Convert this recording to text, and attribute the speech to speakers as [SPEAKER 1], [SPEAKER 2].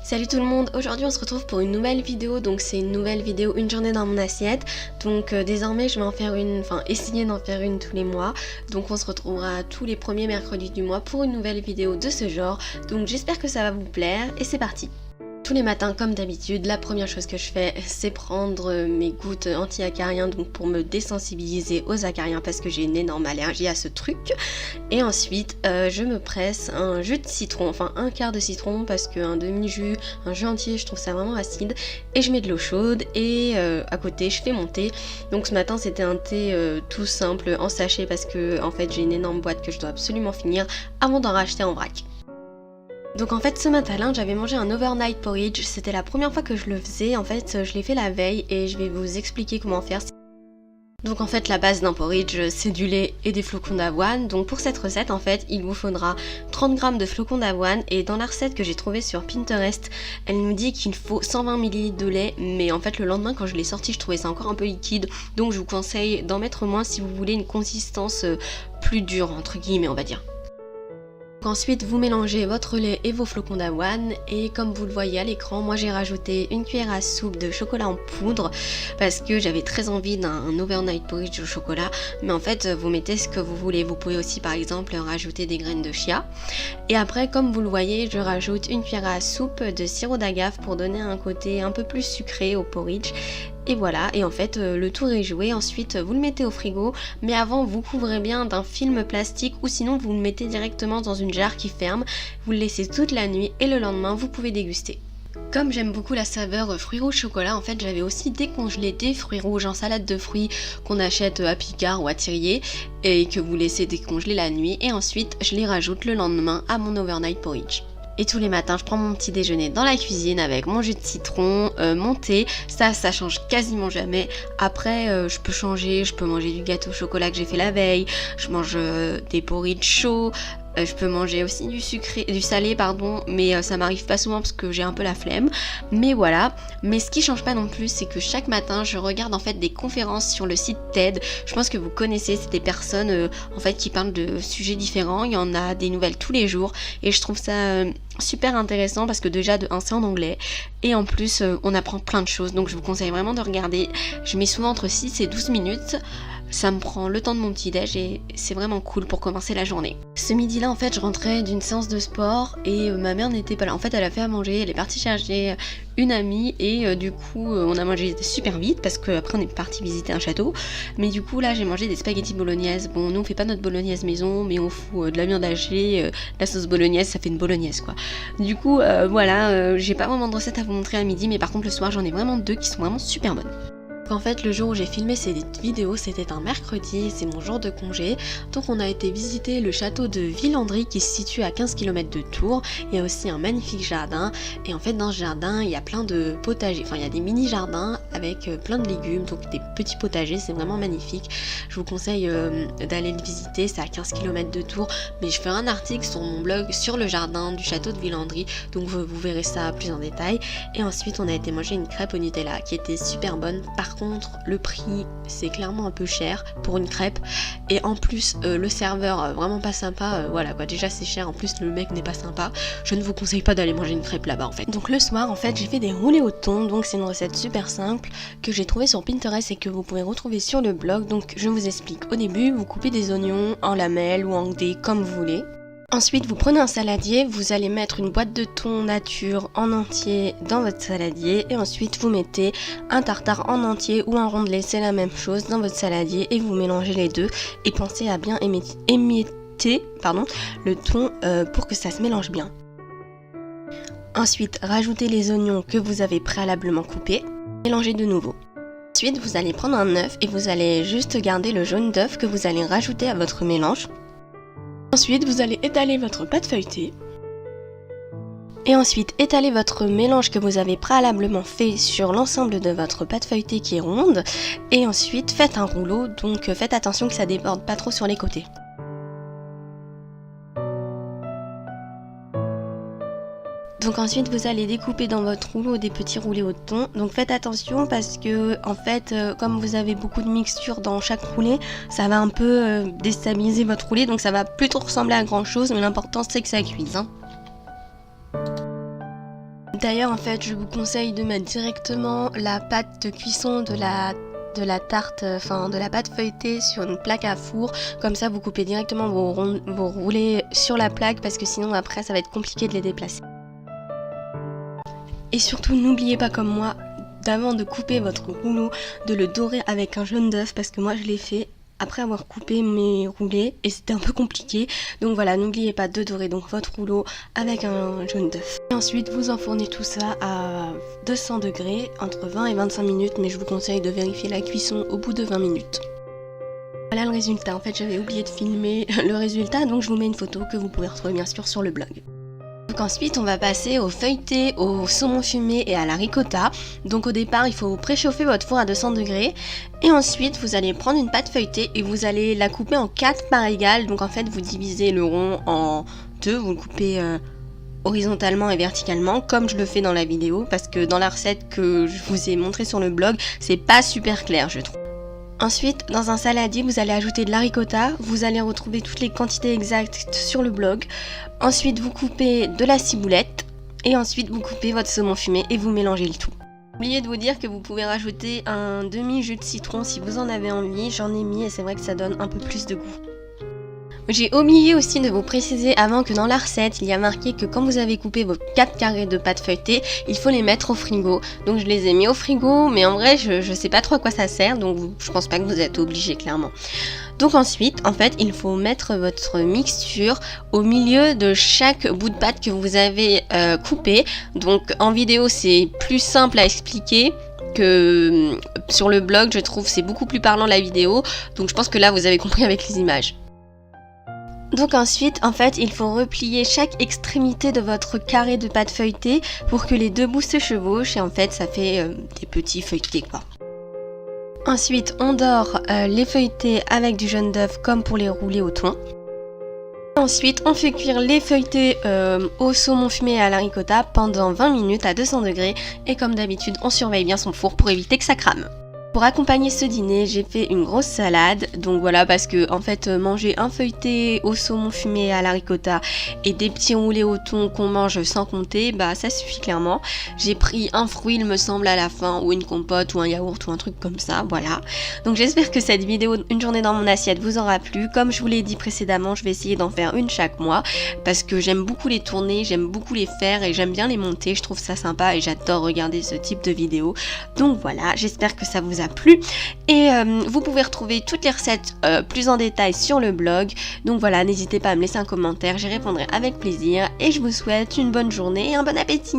[SPEAKER 1] Salut tout le monde, aujourd'hui on se retrouve pour une nouvelle vidéo, donc c'est une nouvelle vidéo, une journée dans mon assiette. Donc désormais je vais en faire une, essayer d'en faire une tous les mois. Donc on se retrouvera tous les premiers mercredis du mois pour une nouvelle vidéo de ce genre. Donc j'espère que ça va vous plaire et c'est parti. Tous les matins, comme d'habitude, la première chose que je fais, c'est prendre mes gouttes anti-acariens, donc pour me désensibiliser aux acariens parce que j'ai une énorme allergie à ce truc. Et ensuite, je me presse un jus de citron, enfin un quart de citron parce qu'un demi-jus, un jus entier, je trouve ça vraiment acide. Et je mets de l'eau chaude et à côté, je fais mon thé. Donc ce matin, c'était un thé tout simple en sachet parce que en fait, j'ai une énorme boîte que je dois absolument finir avant d'en racheter en vrac. Donc en fait ce matin-là j'avais mangé un overnight porridge, c'était la première fois que je le faisais, en fait je l'ai fait la veille et je vais vous expliquer comment faire. Donc en fait la base d'un porridge c'est du lait et des flocons d'avoine, donc pour cette recette en fait il vous faudra 30 g de flocons d'avoine et dans la recette que j'ai trouvée sur Pinterest elle nous dit qu'il faut 120 ml de lait, mais en fait le lendemain quand je l'ai sorti je trouvais ça encore un peu liquide, donc je vous conseille d'en mettre moins si vous voulez une consistance plus dure entre guillemets on va dire. Ensuite vous mélangez votre lait et vos flocons d'avoine et comme vous le voyez à l'écran, moi j'ai rajouté une cuillère à soupe de chocolat en poudre parce que j'avais très envie d'un overnight porridge au chocolat, mais en fait vous mettez ce que vous voulez, vous pouvez aussi par exemple rajouter des graines de chia. Et après comme vous le voyez je rajoute une cuillère à soupe de sirop d'agave pour donner un côté un peu plus sucré au porridge. Et voilà, et en fait le tour est joué, ensuite vous le mettez au frigo, mais avant vous couvrez bien d'un film plastique ou sinon vous le mettez directement dans une jarre qui ferme, vous le laissez toute la nuit et le lendemain vous pouvez déguster. Comme j'aime beaucoup la saveur fruits rouges chocolat, en fait j'avais aussi décongelé des fruits rouges en salade de fruits qu'on achète à Picard ou à Thirier et que vous laissez décongeler la nuit et ensuite je les rajoute le lendemain à mon overnight porridge. Et tous les matins, je prends mon petit déjeuner dans la cuisine avec mon jus de citron, mon thé. Ça change quasiment jamais. Après, je peux changer, je peux manger du gâteau au chocolat que j'ai fait la veille. Je mange des porridge chauds. Je peux manger aussi du salé pardon, mais ça m'arrive pas souvent parce que j'ai un peu la flemme. Mais voilà. Mais ce qui change pas non plus, c'est que chaque matin, je regarde en fait des conférences sur le site TED. Je pense que vous connaissez, c'est des personnes en fait qui parlent de sujets différents. Il y en a des nouvelles tous les jours et je trouve ça super intéressant parce que déjà de 1 c'est en anglais et en plus on apprend plein de choses. Donc je vous conseille vraiment de regarder. Je mets souvent entre 6 et 12 minutes. Ça me prend le temps de mon petit déj et c'est vraiment cool pour commencer la journée. Ce midi là en fait je rentrais d'une séance de sport et ma mère n'était pas là. En fait elle a fait à manger, elle est partie chercher une amie et du coup on a mangé super vite parce qu'après on est parti visiter un château. Mais du coup là j'ai mangé des spaghettis bolognaise. Bon nous on fait pas notre bolognaise maison mais on fout de la viande hachée, la sauce bolognaise, ça fait une bolognaise quoi. Du coup voilà, j'ai pas vraiment de recette à vous montrer à midi mais par contre le soir j'en ai vraiment deux qui sont vraiment super bonnes. En fait le jour où j'ai filmé cette vidéo c'était un mercredi, c'est mon jour de congé, donc on a été visiter le château de Villandry qui se situe à 15 km de Tours. Il y a aussi un magnifique jardin et en fait dans ce jardin il y a plein de potagers, enfin il y a des mini jardins avec plein de légumes, donc des petits potagers, c'est vraiment magnifique. Je vous conseille d'aller le visiter, c'est à 15 km de Tours, mais je fais un article sur mon blog sur le jardin du château de Villandry, donc vous verrez ça plus en détail. Et ensuite on a été manger une crêpe au Nutella qui était super bonne. Par contre le prix c'est clairement un peu cher pour une crêpe et en plus le serveur vraiment pas sympa, voilà quoi, déjà c'est cher, en plus le mec n'est pas sympa. Je ne vous conseille pas d'aller manger une crêpe là-bas en fait. Donc le soir en fait j'ai fait des roulés au thon, donc c'est une recette super simple que j'ai trouvée sur Pinterest et que vous pouvez retrouver sur le blog. Donc je vous explique. Au début vous coupez des oignons en lamelles ou en dés comme vous voulez. Ensuite vous prenez un saladier, vous allez mettre une boîte de thon nature en entier dans votre saladier et ensuite vous mettez un tartare en entier ou un rondelet, c'est la même chose, dans votre saladier et vous mélangez les deux et pensez à bien émietter le thon pour que ça se mélange bien. Ensuite rajoutez les oignons que vous avez préalablement coupés, mélangez de nouveau. Ensuite vous allez prendre un œuf et vous allez juste garder le jaune d'œuf que vous allez rajouter à votre mélange. Ensuite, vous allez étaler votre pâte feuilletée. Et ensuite, étalez votre mélange que vous avez préalablement fait sur l'ensemble de votre pâte feuilletée qui est ronde. Et ensuite, faites un rouleau, donc faites attention que ça déborde pas trop sur les côtés. Donc ensuite vous allez découper dans votre rouleau des petits roulés au thon. Donc faites attention parce que en fait comme vous avez beaucoup de mixture dans chaque roulé, ça va un peu déstabiliser votre roulé, donc ça va plutôt ressembler à grand chose, mais l'important c'est que ça cuise. D'ailleurs en fait je vous conseille de mettre directement la pâte de cuisson de la tarte, enfin de la pâte feuilletée sur une plaque à four, comme ça vous coupez directement vos roulés sur la plaque parce que sinon après ça va être compliqué de les déplacer. Et surtout n'oubliez pas comme moi, d'avant de couper votre rouleau, de le dorer avec un jaune d'œuf parce que moi je l'ai fait après avoir coupé mes roulés et c'était un peu compliqué. Donc voilà, n'oubliez pas de dorer donc votre rouleau avec un jaune d'œuf. Et ensuite vous enfournez tout ça à 200 degrés entre 20 et 25 minutes, mais je vous conseille de vérifier la cuisson au bout de 20 minutes. Voilà le résultat, en fait j'avais oublié de filmer le résultat donc je vous mets une photo que vous pouvez retrouver bien sûr sur le blog. Donc ensuite on va passer au feuilleté, au saumon fumé et à la ricotta. Donc au départ il faut préchauffer votre four à 200 degrés et ensuite vous allez prendre une pâte feuilletée et vous allez la couper en 4 parts égales. Donc en fait vous divisez le rond en 2, vous le coupez horizontalement et verticalement comme je le fais dans la vidéo parce que dans la recette que je vous ai montré sur le blog c'est pas super clair je trouve. Ensuite, dans un saladier, vous allez ajouter de la ricotta, vous allez retrouver toutes les quantités exactes sur le blog. Ensuite, vous coupez de la ciboulette et ensuite vous coupez votre saumon fumé et vous mélangez le tout. Oubliez de vous dire que vous pouvez rajouter un demi-jus de citron si vous en avez envie, j'en ai mis et c'est vrai que ça donne un peu plus de goût. J'ai oublié aussi de vous préciser avant que dans la recette, il y a marqué que quand vous avez coupé vos 4 carrés de pâte feuilletée, il faut les mettre au frigo. Donc je les ai mis au frigo, mais en vrai je sais pas trop à quoi ça sert, donc je pense pas que vous êtes obligé clairement. Donc ensuite, en fait, il faut mettre votre mixture au milieu de chaque bout de pâte que vous avez coupé. Donc en vidéo c'est plus simple à expliquer que sur le blog, je trouve c'est beaucoup plus parlant la vidéo, donc je pense que là vous avez compris avec les images. Donc ensuite, en fait, il faut replier chaque extrémité de votre carré de pâte feuilletée pour que les deux bouts se chevauchent et en fait ça fait des petits feuilletés quoi. Ensuite, on dore les feuilletés avec du jaune d'œuf comme pour les roulés au thon. Ensuite, on fait cuire les feuilletés au saumon fumé et à la ricotta pendant 20 minutes à 200 degrés et comme d'habitude, on surveille bien son four pour éviter que ça crame. Pour accompagner ce dîner, j'ai fait une grosse salade, donc voilà parce que en fait manger un feuilleté au saumon fumé à la ricotta et des petits roulés au thon qu'on mange sans compter, bah ça suffit clairement. J'ai pris un fruit il me semble à la fin ou une compote ou un yaourt ou un truc comme ça, voilà. Donc j'espère que cette vidéo une journée dans mon assiette vous aura plu. Comme je vous l'ai dit précédemment, je vais essayer d'en faire une chaque mois parce que j'aime beaucoup les tourner, j'aime beaucoup les faire et j'aime bien les monter, je trouve ça sympa et j'adore regarder ce type de vidéo. Donc voilà, j'espère que ça vous a plu et vous pouvez retrouver toutes les recettes plus en détail sur le blog, donc voilà, n'hésitez pas à me laisser un commentaire, j'y répondrai avec plaisir et je vous souhaite une bonne journée et un bon appétit.